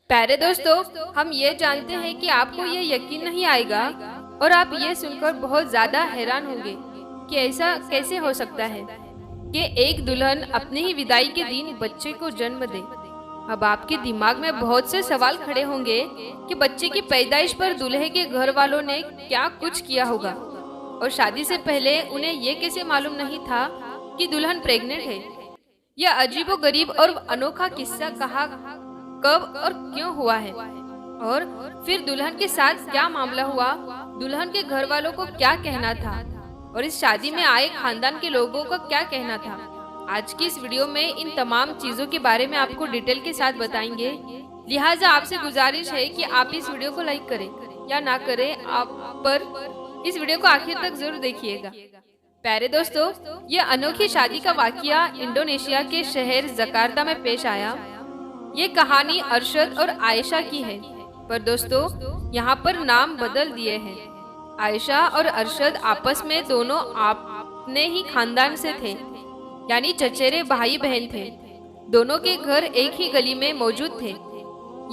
प्यारे दोस्तों, हम ये जानते हैं कि आपको ये यकीन नहीं आएगा और आप ये सुनकर बहुत ज्यादा हैरान होंगे कि ऐसा कैसे हो सकता है कि एक दुल्हन अपने ही विदाई के दिन बच्चे को जन्म दे। अब आपके दिमाग में बहुत से सवाल खड़े होंगे कि बच्चे की पैदाइश पर दूल्हे के घर वालों ने क्या कुछ किया होगा और शादी से पहले उन्हें ये कैसे मालूम नहीं था कि दुल्हन प्रेग्नेंट है। यह अजीबोगरीब और अनोखा किस्सा कहाँ, कब और क्यों हुआ है और फिर दुल्हन के साथ क्या मामला हुआ, दुल्हन के घर वालों को क्या कहना था और इस शादी में आए खानदान के लोगों का क्या कहना था। आज की इस वीडियो में इन तमाम चीजों के बारे में आपको डिटेल के साथ बताएंगे। लिहाजा आपसे गुजारिश है कि आप इस वीडियो को लाइक करें या ना करें, आप पर इस वीडियो को आखिर तक जरूर देखिएगा। प्यारे दोस्तों, ये अनोखी शादी का वाकया इंडोनेशिया के शहर जकार्ता में पेश आया। ये कहानी अरशद और आयशा की है, पर दोस्तों यहाँ पर नाम बदल दिए हैं। आयशा और अरशद आपस में दोनों अपने ही खानदान से थे, यानी चचेरे भाई बहन थे। दोनों के घर एक ही गली में मौजूद थे,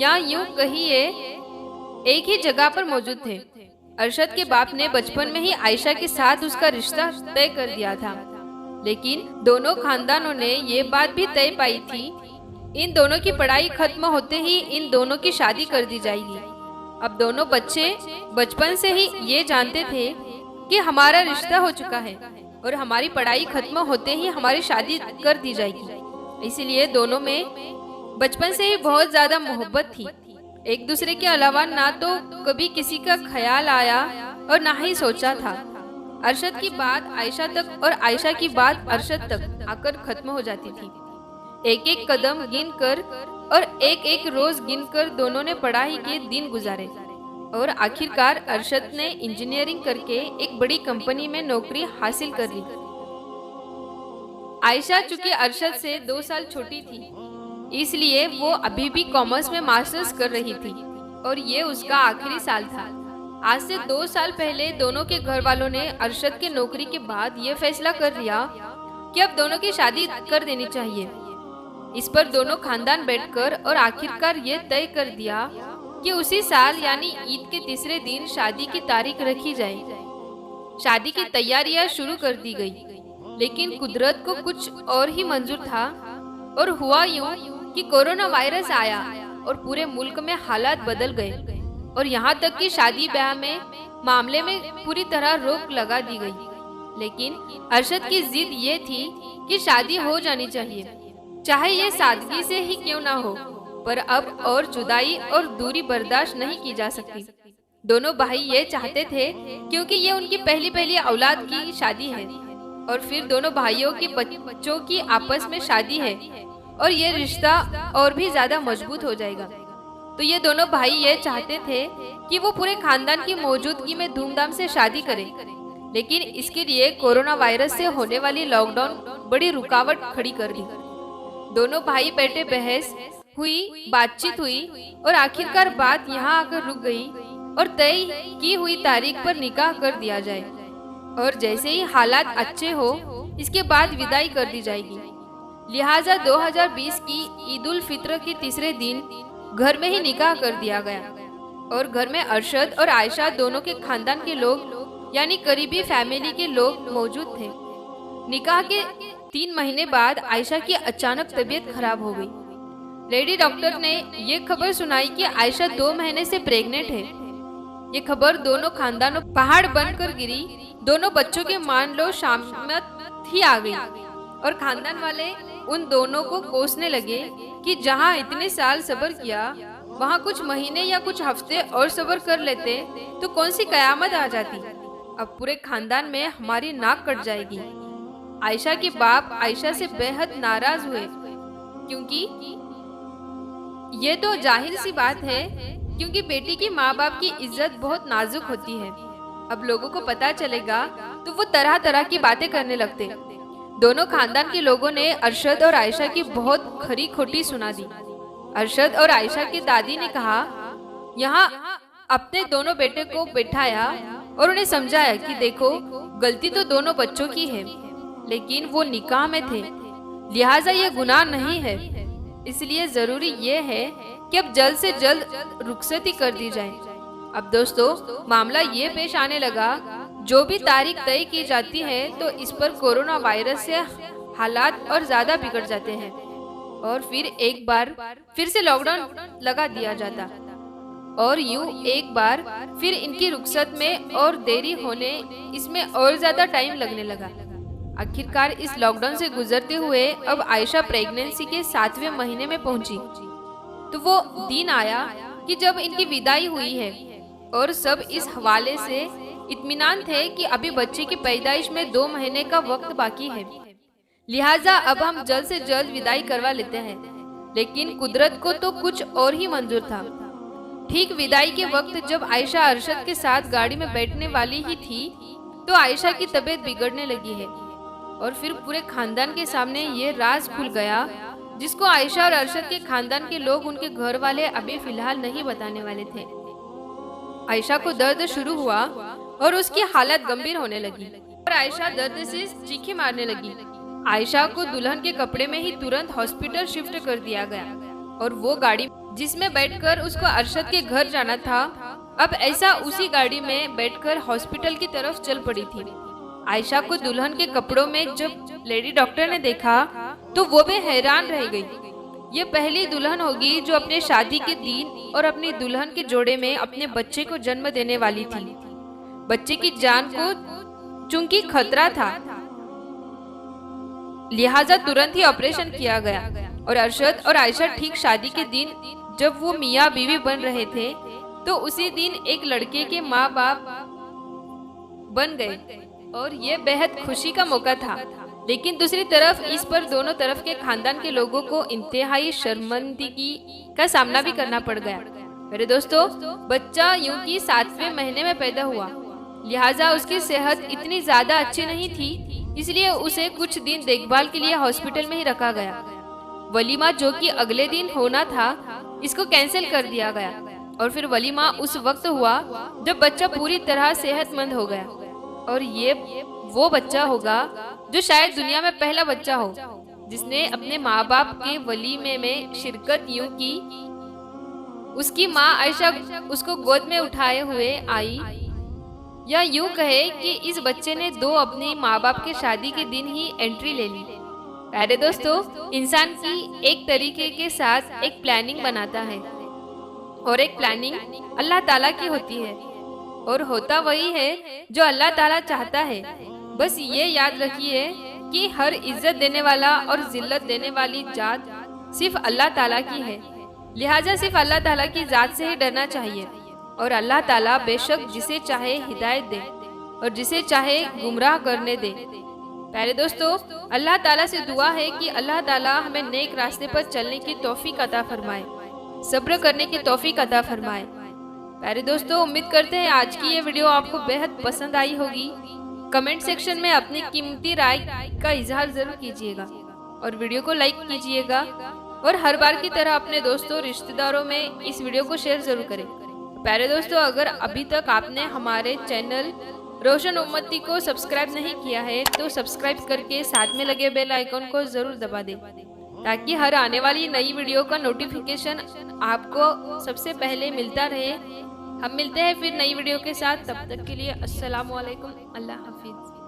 या यूं कहिए एक ही जगह पर मौजूद थे। अरशद के बाप ने बचपन में ही आयशा के साथ उसका रिश्ता तय कर दिया था, लेकिन दोनों खानदानों ने ये बात भी तय पाई थी इन दोनों की पढ़ाई खत्म होते ही इन दोनों की शादी कर दी जाएगी। अब दोनों बच्चे बचपन से ही ये जानते थे कि हमारा रिश्ता हो चुका है और हमारी पढ़ाई खत्म होते ही हमारी शादी कर दी जाएगी। इसीलिए दोनों में बचपन से ही बहुत ज्यादा मोहब्बत थी। एक दूसरे के अलावा ना तो कभी किसी का ख्याल आया और ना ही सोचा था। अरशद की बात आयशा तक और आयशा की बात अरशद तक आकर खत्म हो जाती थी। एक एक कदम गिनकर और एक एक रोज गिनकर दोनों ने पढ़ाई के दिन गुजारे और आखिरकार अरशद ने इंजीनियरिंग करके एक बड़ी कंपनी में नौकरी हासिल कर ली। आयशा चूंकि अरशद से 2 साल छोटी थी, इसलिए वो अभी भी कॉमर्स में मास्टर्स कर रही थी और ये उसका आखिरी साल था। आज से 2 साल पहले दोनों के घर वालों ने अरशद के नौकरी के बाद ये फैसला कर लिया कि अब दोनों की शादी कर देनी चाहिए। इस पर दोनों खानदान बैठकर और आखिरकार ये तय कर दिया कि उसी साल यानी ईद के तीसरे दिन शादी की तारीख रखी जाए। शादी की तैयारियां शुरू कर दी गई, लेकिन कुदरत को कुछ और ही मंजूर था और हुआ यूं कि कोरोना वायरस आया और पूरे मुल्क में हालात बदल गए और यहाँ तक कि शादी ब्याह में मामले में पूरी तरह रोक लगा दी गई। लेकिन अरशद की जिद ये थी कि शादी हो जानी चाहिए, चाहे ये सादगी से ही क्यों ना हो, पर अब और जुदाई और दूरी बर्दाश्त नहीं की जा सकती। दोनों भाई ये चाहते थे क्योंकि ये उनकी पहली औलाद की शादी है और फिर दोनों भाइयों के बच्चों की आपस में शादी है और ये रिश्ता और भी ज्यादा मजबूत हो जाएगा। तो ये दोनों भाई ये चाहते थे कि वो पूरे खानदान की मौजूदगी में धूमधाम से शादी करें, लेकिन इसके लिए कोरोना वायरस से होने वाली लॉकडाउन बड़ी रुकावट खड़ी कर दी। दोनों भाई बैठे बहस हुई, बातचीत हुई और आखिरकार बात यहाँ आकर रुक गई और तय की हुई तारीख पर निकाह कर दिया जाए और जैसे ही हालात अच्छे हो इसके बाद विदाई कर दी जाएगी। लिहाजा 2020 की ईद उल फित्र के तीसरे दिन घर में ही निकाह कर दिया गया और घर में अरशद और आयशा दोनों के खानदान के लोग यानी करीबी फैमिली के लोग मौजूद थे। निकाह के 3 महीने बाद आयशा की अचानक तबीयत खराब हो गई। लेडी डॉक्टर ने ये खबर सुनाई कि आयशा 2 महीने से प्रेग्नेंट है। ये खबर दोनों खानदानों पहाड़ बनकर गिरी। दोनों बच्चों के मान लो शामत ही आ गई और खानदान वाले उन दोनों को कोसने लगे कि जहाँ इतने साल सब्र किया वहाँ कुछ महीने या कुछ हफ्ते और सब्र कर लेते तो कौन सी कयामत आ जाती। अब पूरे खानदान में हमारी नाक कट जाएगी। आयशा के बाप आयशा से बेहद नाराज हुए, क्योंकि ये तो जाहिर सी बात है क्योंकि बेटी की माँ बाप की इज्जत बहुत नाजुक होती है। अब लोगों को पता चलेगा तो वो तरह तरह की बातें करने लगते। दोनों खानदान के लोगों ने अरशद और आयशा की बहुत खरी खोटी सुना दी। अरशद और आयशा की दादी ने कहा, यहाँ अपने दोनों बेटे को बैठाया और उन्हें समझाया कि देखो गलती तो दोनों बच्चों की है, लेकिन वो निकाह में थे, लिहाजा ये गुनाह नहीं है। इसलिए जरूरी ये है कि अब जल्द से जल्द रुखसती कर दी जाए। अब दोस्तों, मामला ये पेश आने लगा, जो भी तारीख तय की जाती है तो इस पर कोरोना वायरस से हालात और ज्यादा बिगड़ जाते हैं और फिर एक बार फिर से लॉकडाउन लगा दिया जाता और यूं एक बार फिर इनकी रुखसत में और देरी होने, इसमें और ज्यादा टाइम लगने लगा। आखिरकार इस लॉकडाउन से गुजरते हुए अब आयशा प्रेगनेंसी के 7वें महीने में पहुंची तो वो दिन आया कि जब इनकी विदाई हुई है और सब इस हवाले से इत्मीनान थे कि अभी बच्चे की पैदाइश में 2 महीने का वक्त बाकी है, लिहाजा अब हम जल्द से जल्द विदाई करवा लेते हैं। लेकिन कुदरत को तो कुछ और ही मंजूर था। ठीक विदाई के वक्त जब आयशा अरशद के साथ गाड़ी में बैठने वाली ही थी तो आयशा की तबीयत बिगड़ने लगी है और फिर पूरे खानदान के सामने ये राज खुल गया जिसको आयशा और अरशद के खानदान के लोग, उनके घर वाले अभी फिलहाल नहीं बताने वाले थे। आयशा को दर्द शुरू हुआ और उसकी हालत गंभीर होने लगी और आयशा दर्द से चीखें मारने लगी। आयशा को दुल्हन के कपड़े में ही तुरंत हॉस्पिटल शिफ्ट कर दिया गया और वो गाड़ी जिसमें बैठकर उसको अरशद के घर जाना था, अब ऐसा उसी गाड़ी में बैठकर हॉस्पिटल की तरफ चल पड़ी थी। आयशा को दुल्हन के कपड़ों में जब लेडी डॉक्टर ने देखा तो वो भी हैरान रह गई। ये पहली दुल्हन होगी जो अपने शादी के दिन और अपनी दुल्हन के जोड़े में अपने बच्चे को जन्म देने वाली थी। बच्चे की जान को चूंकि खतरा था, लिहाजा तुरंत ही ऑपरेशन किया गया और अरशद और आयशा ठीक शादी के दिन जब वो मियाँ बीवी बन रहे थे तो उसी दिन एक लड़के के माँ बाप बन गए और ये बेहद खुशी का मौका था। लेकिन दूसरी तरफ इस पर दोनों तरफ के खानदान के लोगों को इंतहाई शर्मिंदगी का सामना भी करना पड़ गया। मेरे दोस्तों, बच्चा यूं कि 7वें महीने में पैदा हुआ, लिहाजा उसकी सेहत इतनी ज्यादा अच्छी नहीं थी, इसलिए उसे कुछ दिन देखभाल के लिए हॉस्पिटल में ही रखा गया। वलीमा जो कि अगले दिन होना था, इसको कैंसिल कर दिया गया और फिर वलीमा उस वक्त हुआ जब बच्चा पूरी तरह सेहतमंद हो गया और ये वो बच्चा होगा जो शायद दुनिया में पहला बच्चा हो जिसने अपने माँ बाप के वलीमे में शिरकत यूं की। उसकी माँ आयशा उसको गोद में उठाए हुए आई, या यूं कहे कि इस बच्चे ने 2 अपनी माँ बाप के शादी के दिन ही एंट्री ले ली। प्यारे दोस्तों, इंसान की एक तरीके के साथ एक प्लानिंग बनाता है और एक प्लानिंग अल्लाह ताला की होती है और होता वही है जो अल्लाह ताला चाहता है। बस ये याद रखिए कि हर इज्जत देने वाला और जिल्लत देने वाली जात सिर्फ अल्लाह ताला की है, लिहाजा सिर्फ अल्लाह ताला की जात से ही डरना चाहिए और अल्लाह ताला बेशक जिसे चाहे हिदायत दे और जिसे चाहे गुमराह करने दे। प्यारे दोस्तों, अल्लाह ताला से दुआ है कि अल्लाह ताला हमें नेक रास्ते पर चलने की तौफीक अता फरमाए, सब्र करने की तौफीक अता फरमाए। प्यारे दोस्तों, उम्मीद करते हैं आज की ये वीडियो आपको बेहद पसंद आई होगी। कमेंट सेक्शन में अपनी कीमती राय का इजहार जरूर कीजिएगा और वीडियो को लाइक कीजिएगा और हर बार की तरह अपने दोस्तों रिश्तेदारों में इस वीडियो को शेयर जरूर करें। प्यारे दोस्तों, अगर अभी तक आपने हमारे चैनल रोशन उम्मती को सब्सक्राइब नहीं किया है तो सब्सक्राइब करके साथ में लगे बेल आइकन को जरूर दबा दें ताकि हर आने वाली नई वीडियो का नोटिफिकेशन आपको सबसे पहले मिलता रहे। हम मिलते हैं फिर नई वीडियो के साथ, तब तक के लिए अस्सलाम वालेकुम, अल्लाह हाफिज।